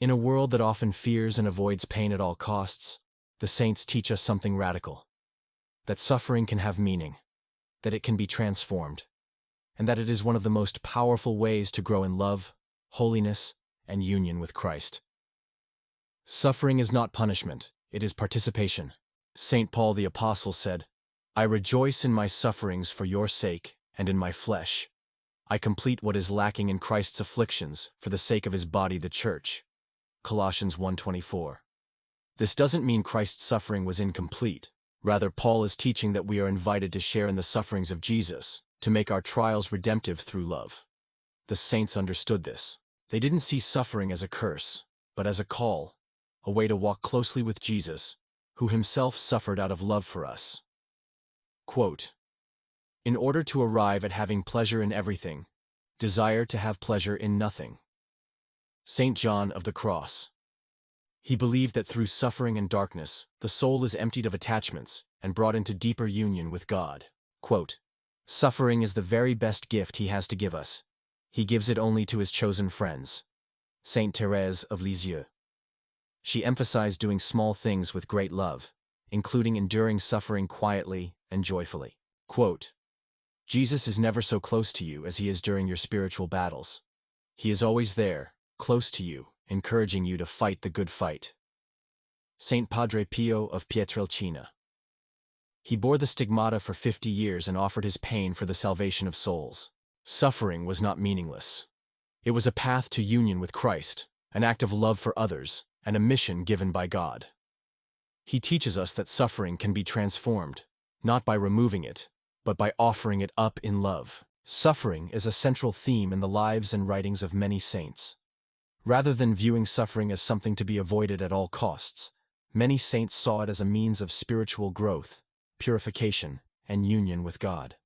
In a world that often fears and avoids pain at all costs, the saints teach us something radical. That suffering can have meaning, that it can be transformed, and that it is one of the most powerful ways to grow in love, holiness, and union with Christ. Suffering is not punishment, it is participation. St. Paul the Apostle said, "I rejoice in my sufferings for your sake, and in my flesh. I complete what is lacking in Christ's afflictions for the sake of his body the church." Colossians 1:24. This doesn't mean Christ's suffering was incomplete. Rather, Paul is teaching that we are invited to share in the sufferings of Jesus, to make our trials redemptive through love. The saints understood this. They didn't see suffering as a curse, but as a call, a way to walk closely with Jesus, who himself suffered out of love for us. Quote, "In order to arrive at having pleasure in everything, desire to have pleasure in nothing." St. John of the Cross. He believed that through suffering and darkness, the soul is emptied of attachments and brought into deeper union with God. Quote, "Suffering is the very best gift he has to give us. He gives it only to his chosen friends." Saint Thérèse of Lisieux. She emphasized doing small things with great love, including enduring suffering quietly and joyfully. Quote, "Jesus is never so close to you as he is during your spiritual battles. He is always there, close to you, encouraging you to fight the good fight." Saint Padre Pio of Pietrelcina. He bore the stigmata for 50 years and offered his pain for the salvation of souls. Suffering was not meaningless. It was a path to union with Christ, an act of love for others, and a mission given by God. He teaches us that suffering can be transformed, not by removing it, but by offering it up in love. Suffering is a central theme in the lives and writings of many saints. Rather than viewing suffering as something to be avoided at all costs, many saints saw it as a means of spiritual growth, purification, and union with God.